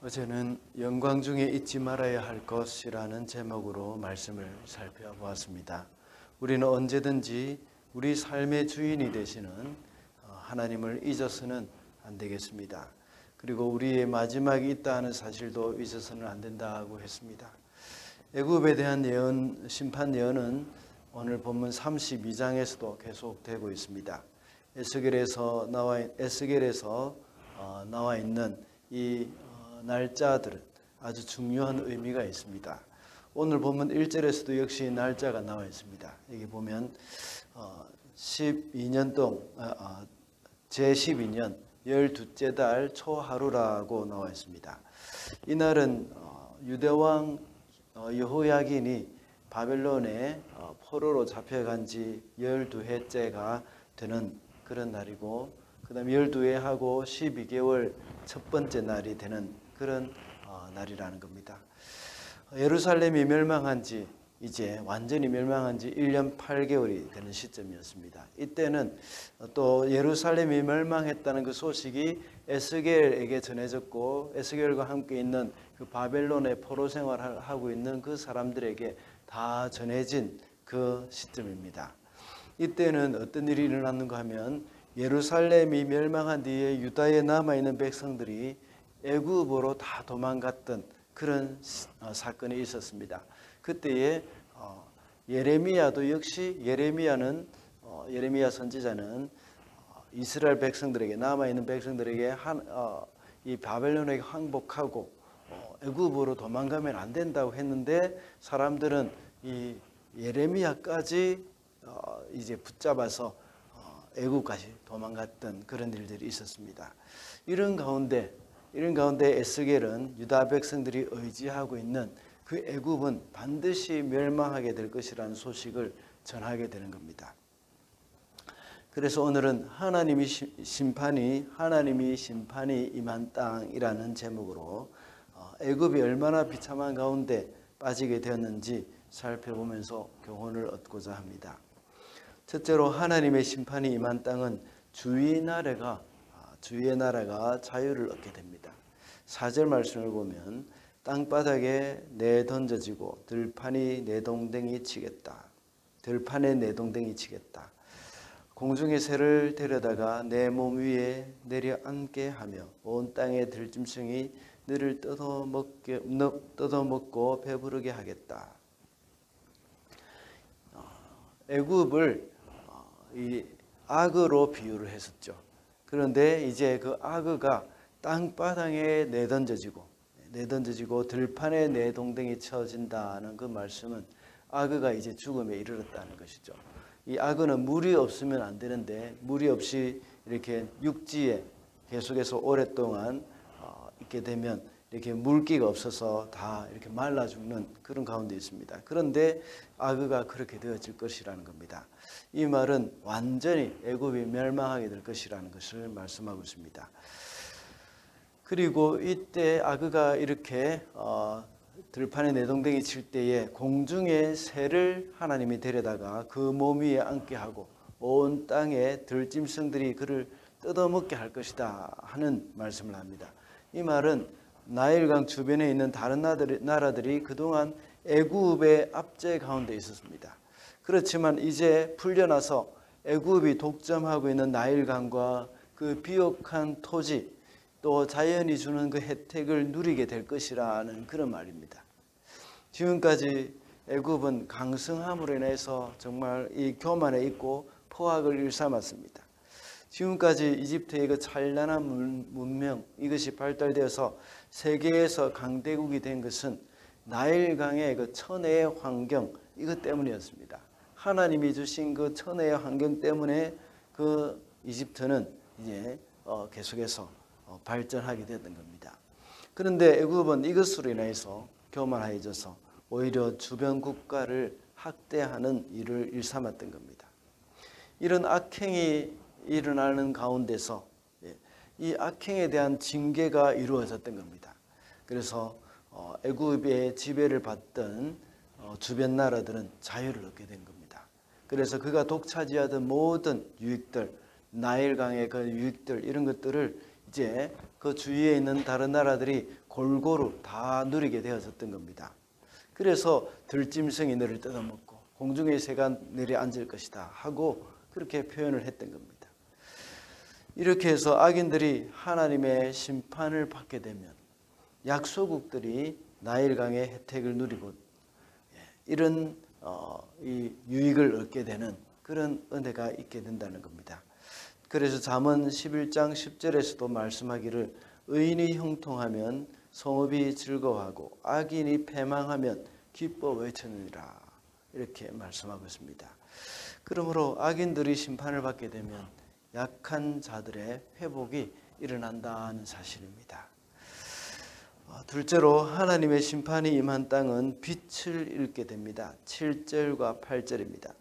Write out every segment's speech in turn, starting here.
어제는 영광 중에 잊지 말아야 할 것이라는 제목으로 말씀을 살펴보았습니다. 우리는 언제든지 우리 삶의 주인이 되시는 하나님을 잊어서는 안 되겠습니다. 그리고 우리의 마지막이 있다는 사실도 잊어서는 안 된다고 했습니다. 애굽에 대한 예언, 심판 예언은 오늘 본문 32장에서도 계속되고 있습니다. 에스겔에서 나와 있는 이 날짜들은 아주 중요한 의미가 있습니다. 오늘 본문 1절에서도 역시 날짜가 나와 있습니다. 여기 보면 12년 동안 제12년 12째 달 초하루라고 나와 있습니다. 이날은 유대왕 여호야긴이 바벨론에 포로로 잡혀간 지 12해째가 되는 그런 날이고, 그 다음에 12해하고 12개월 첫 번째 날이 되는 그런 날이라는 겁니다. 예루살렘이 멸망한 지 이제 완전히 멸망한 지 1년 8개월이 되는 시점이었습니다. 이때는 또 예루살렘이 멸망했다는 그 소식이 에스겔에게 전해졌고, 에스겔과 함께 있는 그 바벨론의 포로 생활을 하고 있는 그 사람들에게 다 전해진 그 시점입니다. 이때는 어떤 일이 일어났는가 하면, 예루살렘이 멸망한 뒤에 유다에 남아있는 백성들이 애굽으로 다 도망갔던 그런 사건이 있었습니다. 그때에 예레미야도 역시 예레미야 선지자는 이스라엘 백성들에게, 남아있는 백성들에게 이 바벨론에게 항복하고 애굽으로 도망가면 안 된다고 했는데, 사람들은 이 예레미야까지 이제 붙잡아서 애굽까지 도망갔던 그런 일들이 있었습니다. 이런 가운데 에스겔은 유다 백성들이 의지하고 있는 그 애굽은 반드시 멸망하게 될 것이라는 소식을 전하게 되는 겁니다. 그래서 오늘은 하나님이 심판이 임한 땅이라는 제목으로 애굽이 얼마나 비참한 가운데 빠지게 되었는지 살펴보면서 교훈을 얻고자 합니다. 첫째로, 하나님의 심판이 임한 땅은 주의 나라가 자유를 얻게 됩니다. 4절 말씀을 보면, 땅바닥에 내던져지고 들판에 내동댕이 치겠다. 공중의 새를 데려다가 내 몸 위에 내려앉게 하며 온 땅의 들짐승이 너를 뜯어먹고 배부르게 하겠다. 애굽을 이 악으로 비유를 했었죠. 그런데 이제 그 악어가 땅바닥에 내던져지고 들판에 내동댕이 쳐진다는 그 말씀은 악어가 이제 죽음에 이르렀다는 것이죠. 이 악어는 물이 없으면 안 되는데, 물이 없이 이렇게 육지에 계속해서 오랫동안 있게 되면 이렇게 물기가 없어서 다 이렇게 말라 죽는 그런 가운데 있습니다. 그런데 악어가 그렇게 되어질 것이라는 겁니다. 이 말은 완전히 애굽이 멸망하게 될 것이라는 것을 말씀하고 있습니다. 그리고 이때 악어가 이렇게 들판에 내동댕이 칠 때에 공중의 새를 하나님이 데려다가 그 몸 위에 앉게 하고 온 땅의 들짐승들이 그를 뜯어먹게 할 것이다 하는 말씀을 합니다. 이 말은 나일강 주변에 있는 다른 나라들이 그동안 애굽의 압제 가운데 있었습니다. 그렇지만 이제 풀려나서 애굽이 독점하고 있는 나일강과 그 비옥한 토지, 또 자연이 주는 그 혜택을 누리게 될 것이라는 그런 말입니다. 지금까지 애굽은 강성함으로 인해서 정말 이 교만에 있고 포악을 일삼았습니다. 지금까지 이집트의 그 찬란한 문명, 이것이 발달되어서 세계에서 강대국이 된 것은 나일강의 그 천혜의 환경, 이것 때문이었습니다. 하나님이 주신 그 천혜의 환경 때문에 그 이집트는 이제 계속해서 발전하게 됐던 겁니다. 그런데 애굽은 이것으로 인해서 교만해져서 오히려 주변 국가를 학대하는 일을 일삼았던 겁니다. 이런 악행이 일어나는 가운데서 이 악행에 대한 징계가 이루어졌던 겁니다. 그래서 애굽의 지배를 받던 주변 나라들은 자유를 얻게 된 겁니다. 그래서 그가 독차지하던 모든 유익들, 나일강의 그 유익들, 이런 것들을 이제 그 주위에 있는 다른 나라들이 골고루 다 누리게 되어졌던 겁니다. 그래서 들짐승이 너를 뜯어먹고 공중의 새가 내려앉을 것이다 하고 그렇게 표현을 했던 겁니다. 이렇게 해서 악인들이 하나님의 심판을 받게 되면 약소국들이 나일강의 혜택을 누리고 이런 이 유익을 얻게 되는 그런 은혜가 있게 된다는 겁니다. 그래서 잠언 11장 10절에서도 말씀하기를 의인이 형통하면 성읍이 즐거워하고 악인이 패망하면 기뻐 외치느니라 이렇게 말씀하고 있습니다. 그러므로 악인들이 심판을 받게 되면 약한 자들의 회복이 일어난다는 사실입니다. 둘째로 하나님의 심판이 임한 땅은 빛을 잃게 됩니다. 7절과 8절입니다.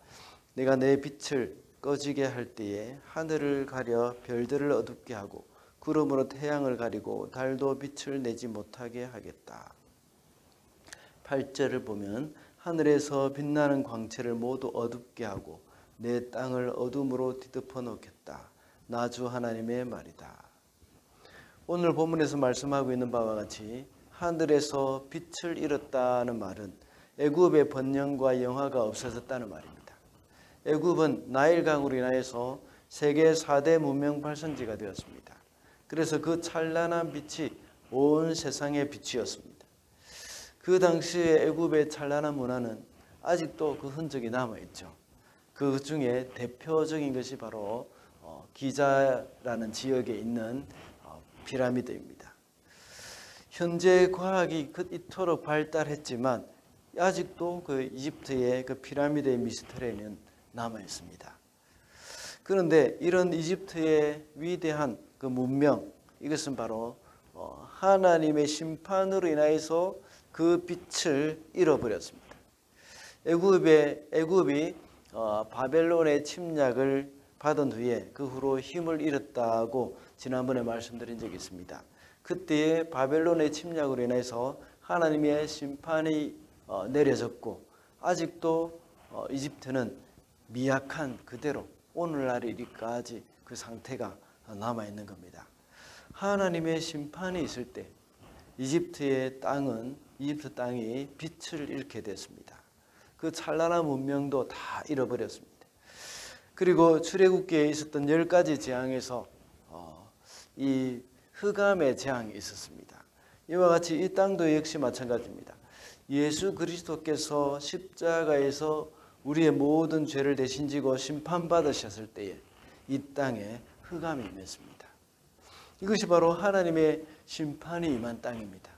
내가 내 빛을 꺼지게 할 때에 하늘을 가려 별들을 어둡게 하고 구름으로 태양을 가리고 달도 빛을 내지 못하게 하겠다. 8절을 보면 하늘에서 빛나는 광채를 모두 어둡게 하고 내 땅을 어둠으로 뒤덮어 놓겠다. 나 주 하나님의 말이다. 오늘 본문에서 말씀하고 있는 바와 같이 하늘에서 빛을 잃었다는 말은 애굽의 번영과 영화가 없어졌다는 말입니다. 애굽은 나일강으로 인하여서 세계 4대 문명 발성지가 되었습니다. 그래서 그 찬란한 빛이 온 세상의 빛이었습니다. 그 당시에 애굽의 찬란한 문화는 아직도 그 흔적이 남아있죠. 그 중에 대표적인 것이 바로 기자라는 지역에 있는 피라미드입니다. 현재 과학이 이토록 발달했지만 아직도 그 이집트의 그 피라미드의 미스터리는 남아 있습니다. 그런데 이런 이집트의 위대한 그 문명, 이것은 바로 하나님의 심판으로 인하여서 그 빛을 잃어버렸습니다. 애굽이 바벨론의 침략을 받은 후에 그 후로 힘을 잃었다고 지난번에 말씀드린 적이 있습니다. 그때의 바벨론의 침략으로 인해서 하나님의 심판이 내려졌고 아직도 이집트는 미약한 그대로 오늘날 이르기까지 그 상태가 남아있는 겁니다. 하나님의 심판이 있을 때 이집트 땅이 빛을 잃게 됐습니다. 그 찬란한 문명도 다 잃어버렸습니다. 그리고 출애굽기에 있었던 10가지 재앙에서 이 흑암의 재앙이 있었습니다. 이와 같이 이 땅도 역시 마찬가지입니다. 예수 그리스도께서 십자가에서 우리의 모든 죄를 대신 지고 심판받으셨을 때에 이 땅에 흑암이 임했습니다. 이것이 바로 하나님의 심판이 임한 땅입니다.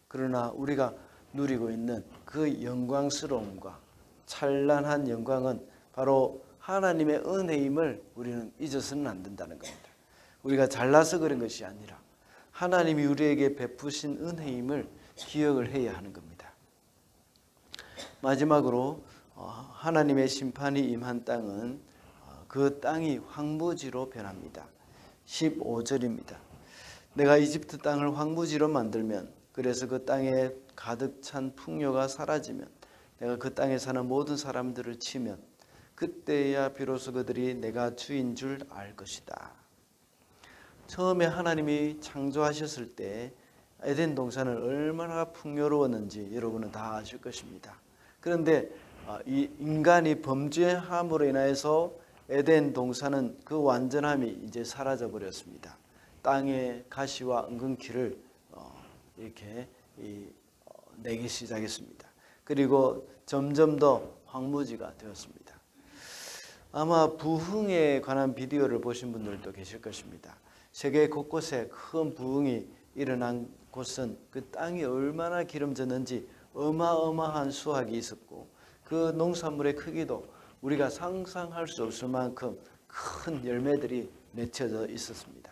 그러나 우리가 누리고 있는 그 영광스러움과 찬란한 영광은 바로 하나님의 은혜임을 우리는 잊어서는 안 된다는 겁니다. 우리가 잘나서 그런 것이 아니라 하나님이 우리에게 베푸신 은혜임을 기억을 해야 하는 겁니다. 마지막으로 하나님의 심판이 임한 땅은 그 땅이 황무지로 변합니다. 15절입니다. 내가 이집트 땅을 황무지로 만들면 그래서 그 땅에 가득 찬 풍요가 사라지면 내가 그 땅에 사는 모든 사람들을 치면 그때야 비로소 그들이 내가 주인 줄 알 것이다. 처음에 하나님이 창조하셨을 때 에덴 동산은 얼마나 풍요로웠는지 여러분은 다 아실 것입니다. 그런데 이 인간이 범죄함으로 인해서 에덴 동산은 그 완전함이 이제 사라져 버렸습니다. 땅에 가시와 엉겅퀴를 이렇게 내기 시작했습니다. 그리고 점점 더 황무지가 되었습니다. 아마 부흥에 관한 비디오를 보신 분들도 계실 것입니다. 세계 곳곳에 큰 부흥이 일어난 곳은 그 땅이 얼마나 기름졌는지 어마어마한 수확이 있었고 그 농산물의 크기도 우리가 상상할 수 없을 만큼 큰 열매들이 맺혀져 있었습니다.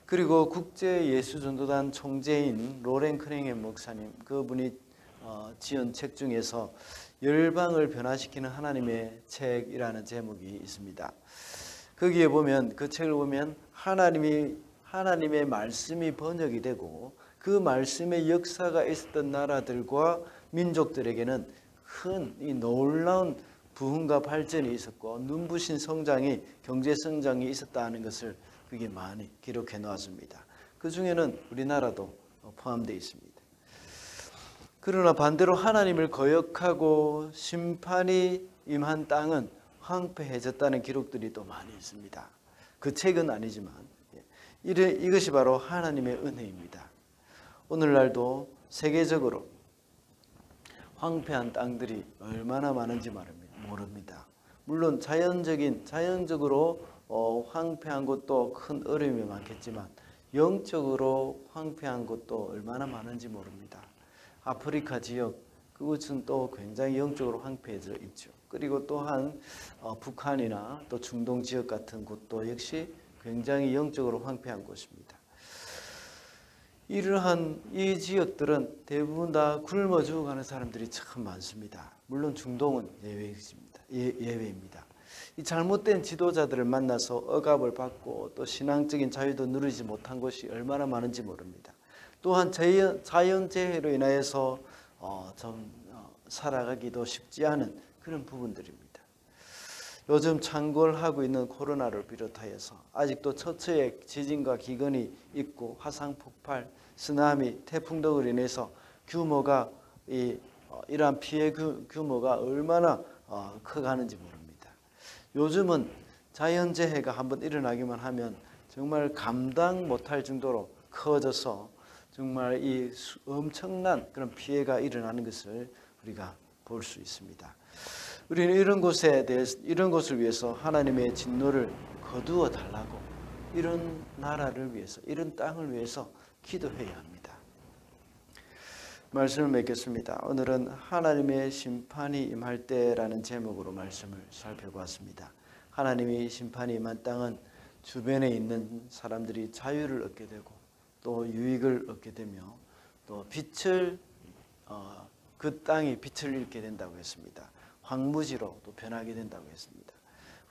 그리고 국제예수전도단 총재인 로렌 크랭햄 목사님, 그분이 지은 책 중에서 열방을 변화시키는 하나님의 책이라는 제목이 있습니다. 거기에 보면 그 책을 보면 하나님의 말씀이 번역이 되고 그 말씀의 역사가 있었던 나라들과 민족들에게는 큰 이 놀라운 부흥과 발전이 있었고 눈부신 성장이 경제 성장이 있었다는 것을 그게 많이 기록해 놓았습니다. 그 중에는 우리나라도 포함되어 있습니다. 그러나 반대로 하나님을 거역하고 심판이 임한 땅은 황폐해졌다는 기록들이 또 많이 있습니다. 그 책은 아니지만 이것이 바로 하나님의 은혜입니다. 오늘날도 세계적으로 황폐한 땅들이 얼마나 많은지 모릅니다. 물론 자연적으로 황폐한 곳도 큰 어려움이 많겠지만 영적으로 황폐한 곳도 얼마나 많은지 모릅니다. 아프리카 지역, 그곳은 또 굉장히 영적으로 황폐해져 있죠. 그리고 또한 북한이나 또 중동 지역 같은 곳도 역시 굉장히 영적으로 황폐한 곳입니다. 이러한 이 지역들은 대부분 다 굶어 죽어가는 사람들이 참 많습니다. 물론 중동은 예외입니다. 이 잘못된 지도자들을 만나서 억압을 받고 또 신앙적인 자유도 누리지 못한 곳이 얼마나 많은지 모릅니다. 또한 자연재해로 인하여서 살아가기도 쉽지 않은 그런 부분들입니다. 요즘 창궐하고 있는 코로나를 비롯하여서 아직도 처처에 지진과 기근이 있고 화산 폭발, 쓰나미, 태풍 등으로 인해서 이러한 피해 규모가 얼마나 커가는지 모릅니다. 요즘은 자연재해가 한번 일어나기만 하면 정말 감당 못할 정도로 커져서 정말 이 엄청난 그런 피해가 일어나는 것을 우리가 볼 수 있습니다. 우리는 이런 것을 위해서 하나님의 진노를 거두어 달라고 이런 나라를 위해서, 이런 땅을 위해서 기도해야 합니다. 말씀을 맺겠습니다. 오늘은 하나님의 심판이 임할 때라는 제목으로 말씀을 살펴보았습니다. 하나님의 심판이 임한 땅은 주변에 있는 사람들이 자유를 얻게 되고 또 유익을 얻게 되며 또 그 땅이 빛을 잃게 된다고 했습니다. 황무지로 또 변하게 된다고 했습니다.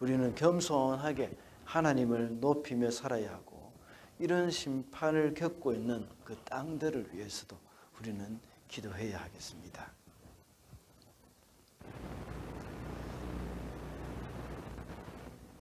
우리는 겸손하게 하나님을 높이며 살아야 하고 이런 심판을 겪고 있는 그 땅들을 위해서도 우리는 기도해야 하겠습니다.